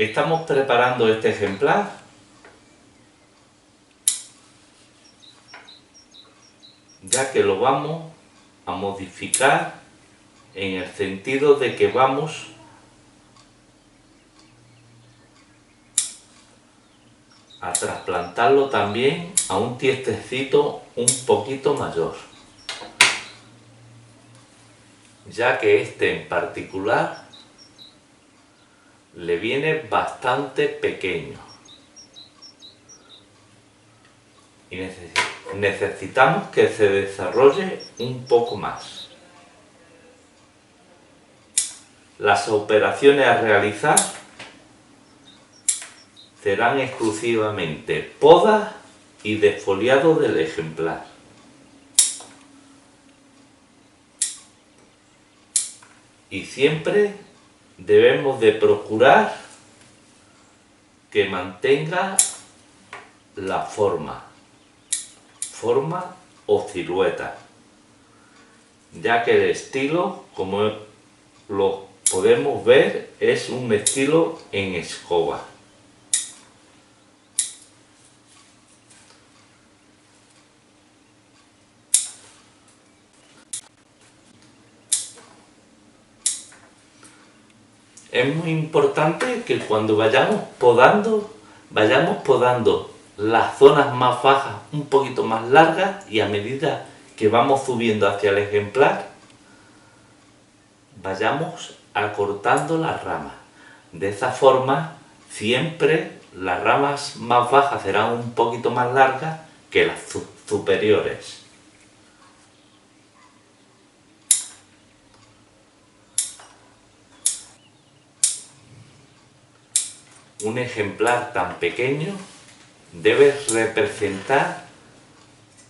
Estamos preparando este ejemplar ya que lo vamos a modificar en el sentido de que vamos a trasplantarlo también a un tiestecito un poquito mayor, ya que este en particular le viene bastante pequeño y necesitamos que se desarrolle un poco más. Las operaciones a realizar serán exclusivamente poda y desfoliado del ejemplar. Y siempre debemos de procurar que mantenga la forma o silueta, ya que el estilo, como lo podemos ver, es un estilo en escoba. Es muy importante que cuando vayamos podando las zonas más bajas un poquito más largas, y a medida que vamos subiendo hacia el ejemplar vayamos acortando las ramas. De esa forma siempre las ramas más bajas serán un poquito más largas que las superiores. Un ejemplar tan pequeño debe representar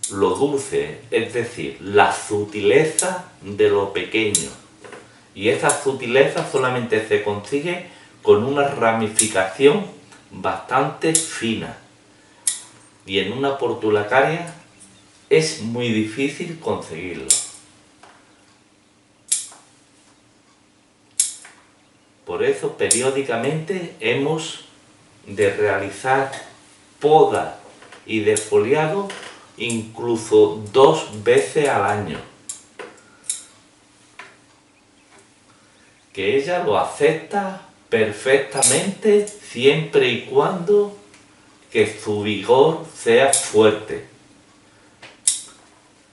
lo dulce, es decir, la sutileza de lo pequeño. Y esa sutileza solamente se consigue con una ramificación bastante fina. Y en una portulacaria es muy difícil conseguirlo. Por eso periódicamente hemos de realizar poda y desfoliado incluso 2 veces al año. Que ella lo acepta perfectamente siempre y cuando que su vigor sea fuerte.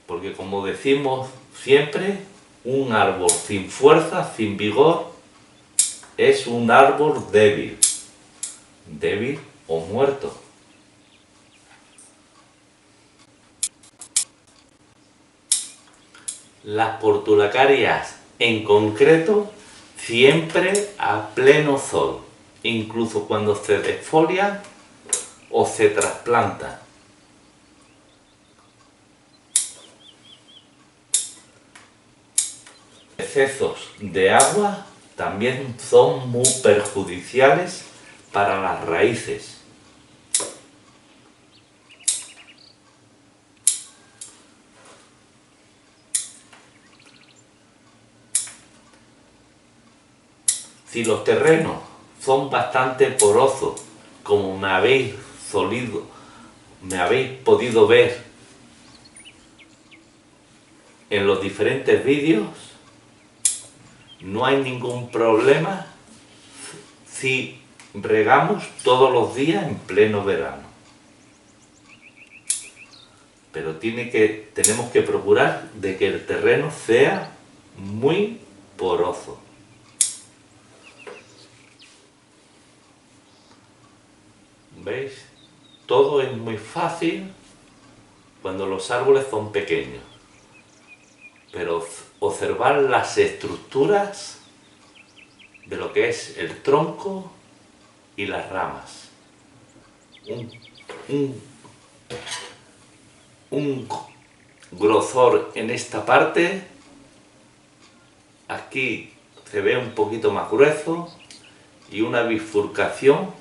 Porque como decimos siempre, un árbol sin fuerza, sin vigor, es un árbol débil o muerto. Las portulacarias en concreto siempre a pleno sol, incluso cuando se desfolian o se trasplantan. Excesos de agua también son muy perjudiciales para las raíces. Si los terrenos son bastante porosos, como me habéis podido ver en los diferentes vídeos, no hay ningún problema si regamos todos los días en pleno verano. Pero tenemos que procurar de que el terreno sea muy poroso. ¿Veis? Todo es muy fácil cuando los árboles son pequeños. Pero observar las estructuras de lo que es el tronco y las ramas. Un grosor en esta parte, aquí se ve un poquito más grueso, y una bifurcación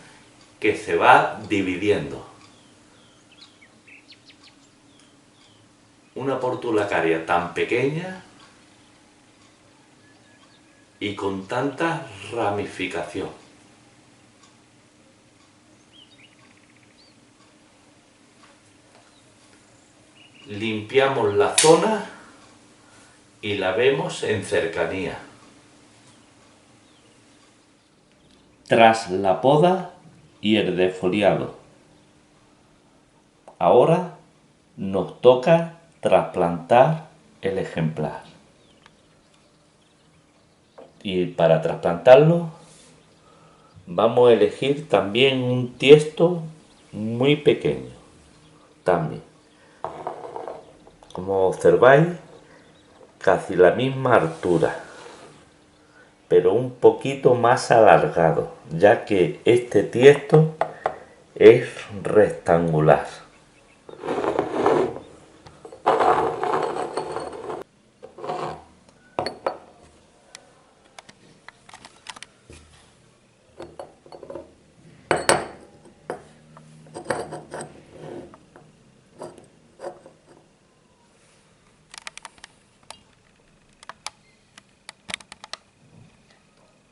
que se va dividiendo. Una portulacaria tan pequeña y con tanta ramificación. limpiamos la zona y la vemos en cercanía. Tras la poda y el defoliado, ahora nos toca trasplantar el ejemplar. Y para trasplantarlo vamos a elegir también un tiesto muy pequeño. También, como observáis, casi la misma altura, pero un poquito más alargado, ya que este tiesto es rectangular.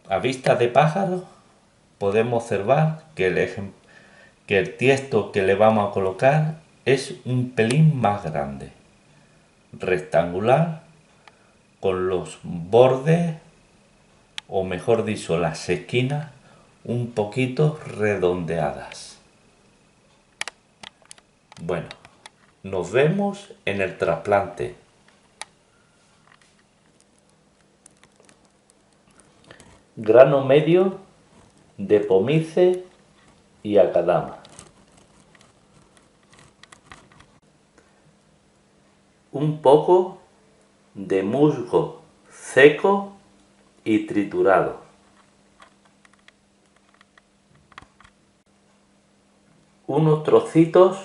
A vista de pájaro podemos observar que el tiesto que le vamos a colocar es un pelín más grande, rectangular, con los bordes, o mejor dicho, las esquinas un poquito redondeadas. Bueno, nos vemos en el trasplante. Grano medio de pomice y acadama. Un poco de musgo seco y triturado. Unos trocitos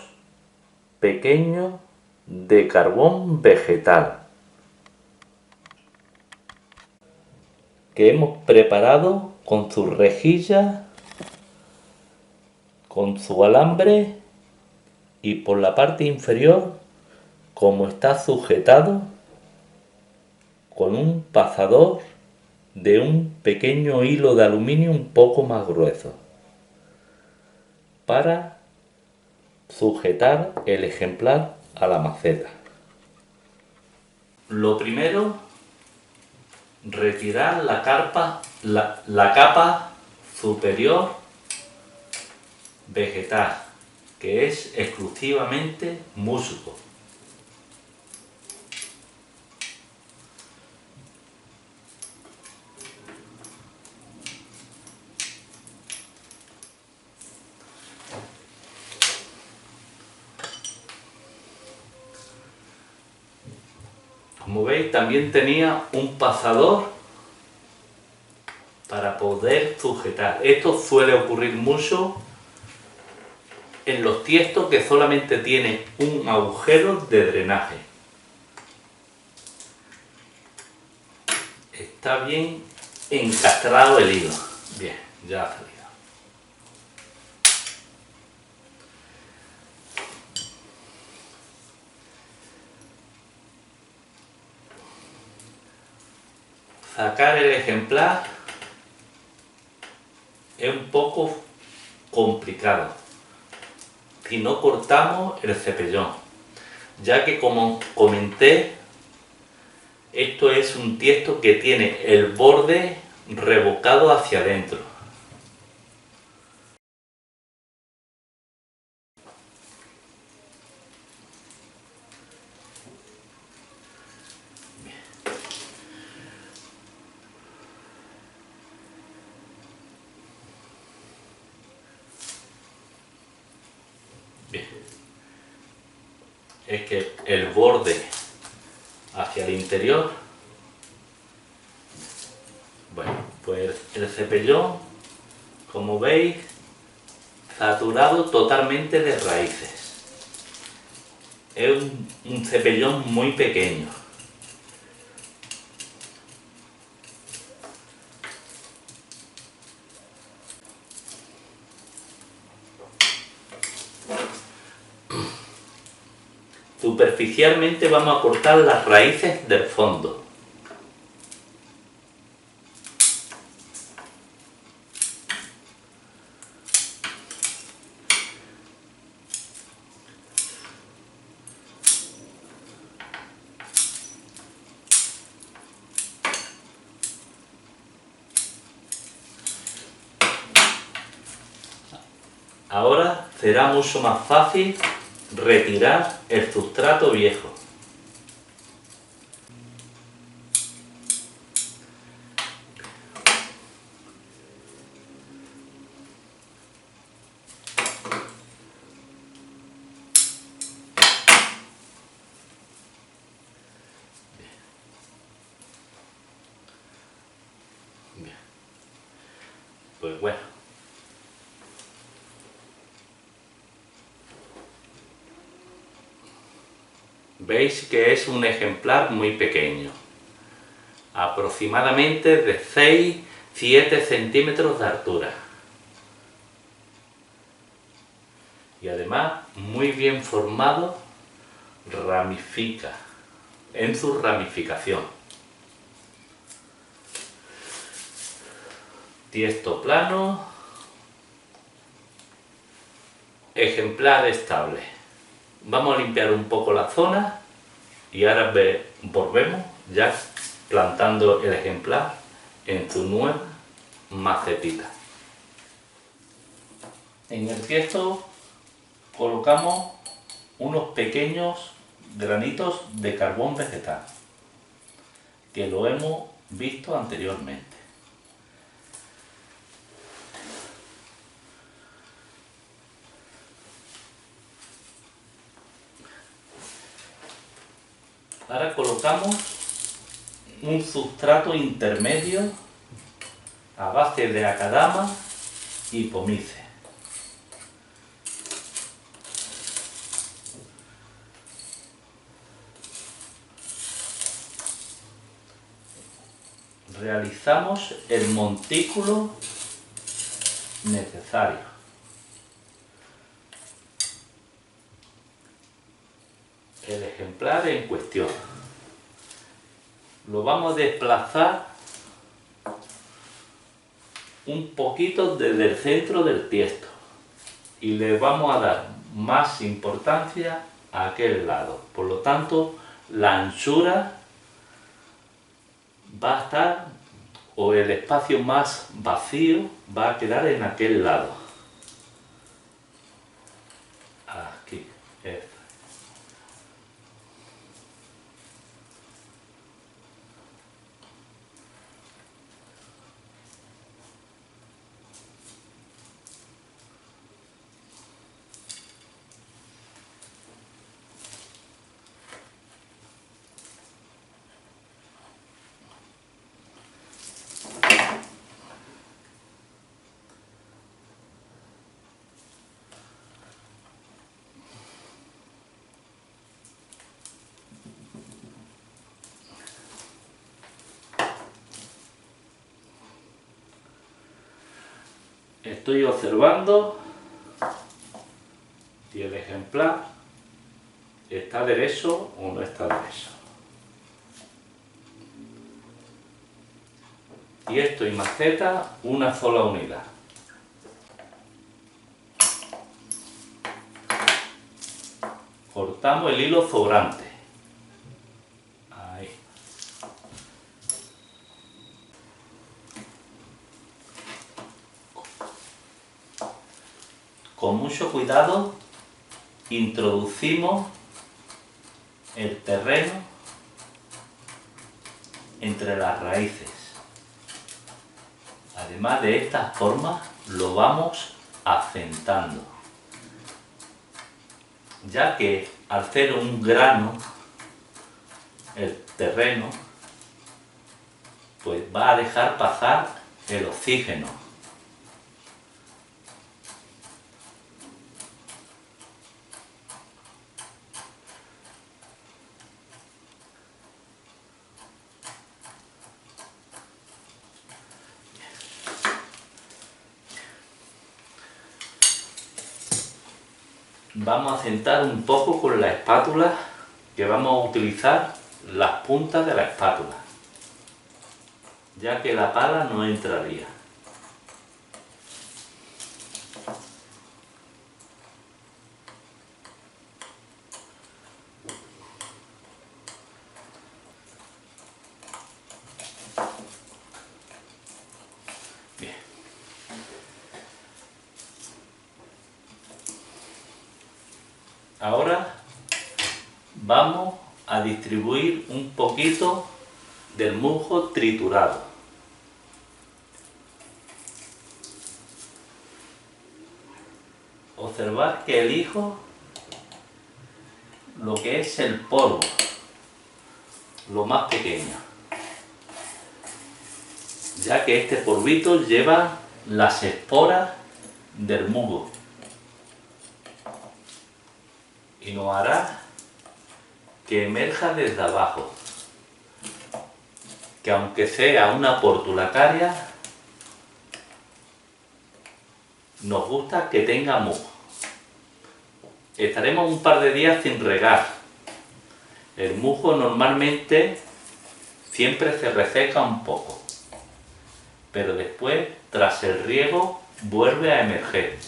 pequeños de carbón vegetal que hemos preparado con su rejilla, con su alambre, y por la parte inferior, como está sujetado, con un pasador de un pequeño hilo de aluminio un poco más grueso para sujetar el ejemplar a la maceta. Lo primero, retirar la capa superior vegetal, que es exclusivamente musgo. Como veis, también tenía un pasador para poder sujetar. Esto suele ocurrir mucho en los tiestos que solamente tienen un agujero de drenaje. Está bien encastrado el hilo. Bien, ya ha salido. Sacar el ejemplar es un poco complicado si no cortamos el cepellón, ya que, como comenté, esto es un tiesto que tiene el borde rebocado hacia adentro. Bien. Es que el borde hacia el interior, bueno, pues el cepellón, como veis, saturado totalmente de raíces. Es un cepellón muy pequeño. Superficialmente vamos a cortar las raíces del fondo. Ahora será mucho más fácil retirar el sustrato viejo. Bien. Pues bueno. Veis que es un ejemplar muy pequeño, aproximadamente de 6-7 centímetros de altura. Y además muy bien formado, ramifica en su ramificación. Tiesto plano, ejemplar estable. Vamos a limpiar un poco la zona y ahora volvemos ya plantando el ejemplar en su nueva macetita. En el tiesto colocamos unos pequeños granitos de carbón vegetal que lo hemos visto anteriormente. Ahora colocamos un sustrato intermedio a base de acadama y pomice. Realizamos el montículo necesario. El ejemplar en cuestión. Lo vamos a desplazar un poquito desde el centro del tiesto y le vamos a dar más importancia a aquel lado. Por lo tanto, la anchura va a estar, o el espacio más vacío va a quedar en aquel lado. Aquí, esto. Estoy observando si el ejemplar está derecho o no está derecho. Tiesto y maceta, una sola unidad. Cortamos el hilo sobrante. Ahí. Con mucho cuidado introducimos el terreno entre las raíces. Además de esta forma lo vamos asentando, ya que al ser un grano el terreno pues va a dejar pasar el oxígeno. Vamos a sentar un poco con la espátula, que vamos a utilizar las puntas de la espátula, ya que la pala no entraría. Bien. Ahora vamos a distribuir un poquito del musgo triturado. Observad que elijo lo que es el polvo, lo más pequeño, ya que este polvito lleva las esporas del musgo y nos hará que emerja desde abajo, que aunque sea una portulacaria, nos gusta que tenga musgo. Estaremos un par de días sin regar. El musgo normalmente siempre se reseca un poco, pero después, tras el riego, vuelve a emerger.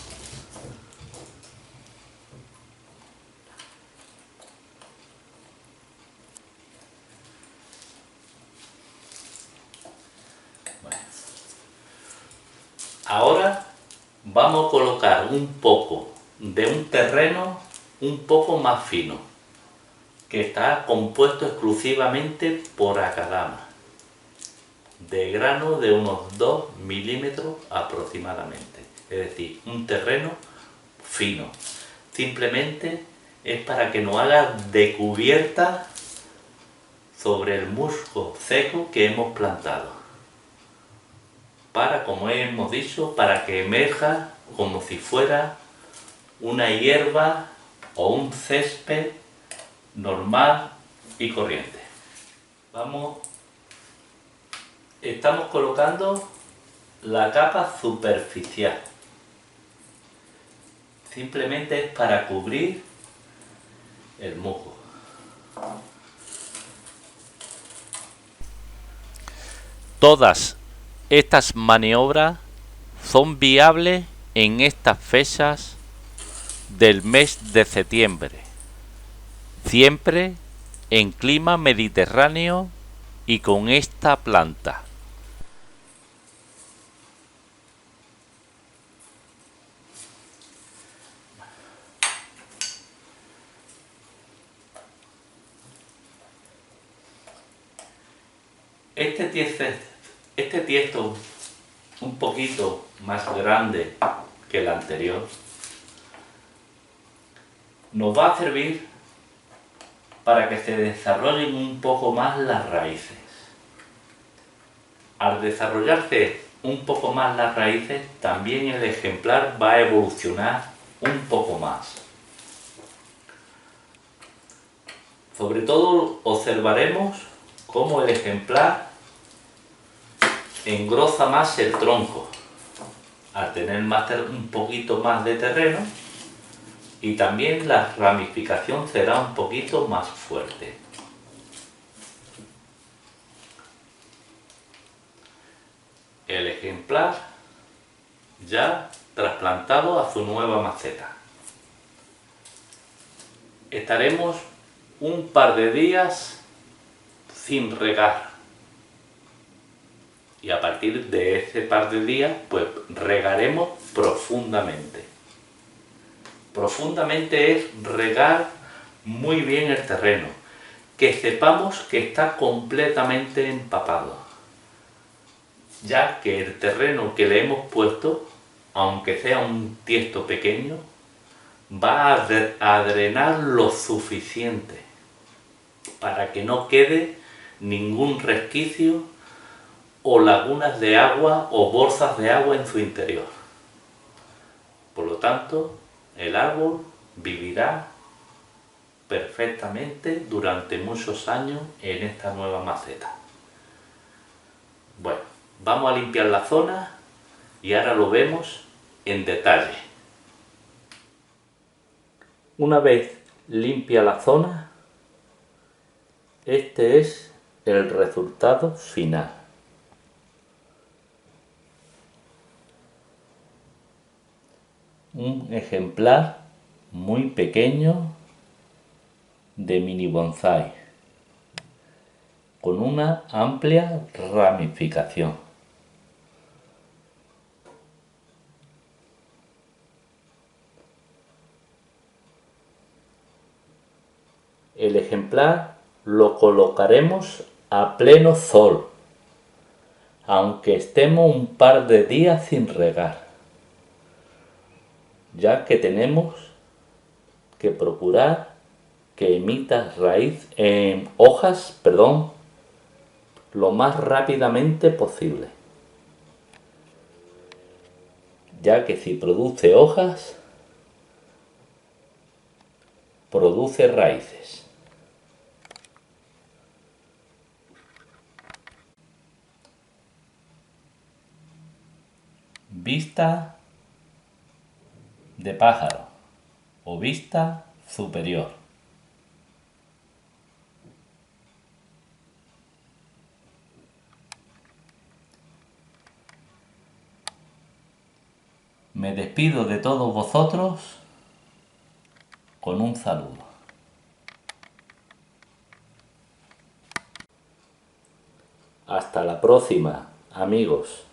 Bueno. Ahora vamos a colocar un poco de un terreno un poco más fino, que está compuesto exclusivamente por acadama, de grano de unos 2 milímetros aproximadamente, es decir, un terreno fino. Simplemente es para que nos haga de cubierta sobre el musgo seco que hemos plantado, para, como hemos dicho, para que emerja como si fuera una hierba o un césped normal y corriente. Estamos colocando la capa superficial. Simplemente es para cubrir el musgo. Todas estas maniobras son viables en estas fechas del mes de septiembre, siempre en clima mediterráneo y con esta planta. Este tiesto un poquito más grande que el anterior nos va a servir para que se desarrollen un poco más las raíces. Al desarrollarse un poco más las raíces, también el ejemplar va a evolucionar un poco más. Sobre todo observaremos cómo el ejemplar engrosa más el tronco, al tener un poquito más de terreno, y también la ramificación será un poquito más fuerte. El ejemplar ya trasplantado a su nueva maceta. Estaremos un par de días sin regar, y a partir de ese par de días pues regaremos profundamente. Profundamente es regar muy bien el terreno, que sepamos que está completamente empapado, ya que el terreno que le hemos puesto, aunque sea un tiesto pequeño, va a drenar lo suficiente para que no quede ningún resquicio o lagunas de agua o bolsas de agua en su interior. Por lo tanto, el árbol vivirá perfectamente durante muchos años en esta nueva maceta. Bueno, vamos a limpiar la zona y ahora lo vemos en detalle. Una vez limpia la zona, este es el resultado final. Un ejemplar muy pequeño de mini bonsái, con una amplia ramificación. El ejemplar lo colocaremos a pleno sol, aunque estemos un par de días sin regar, ya que tenemos que procurar que emita hojas, lo más rápidamente posible, ya que si produce hojas, produce raíces. Vista de pájaro o vista superior. Me despido de todos vosotros con un saludo. Hasta la próxima, amigos.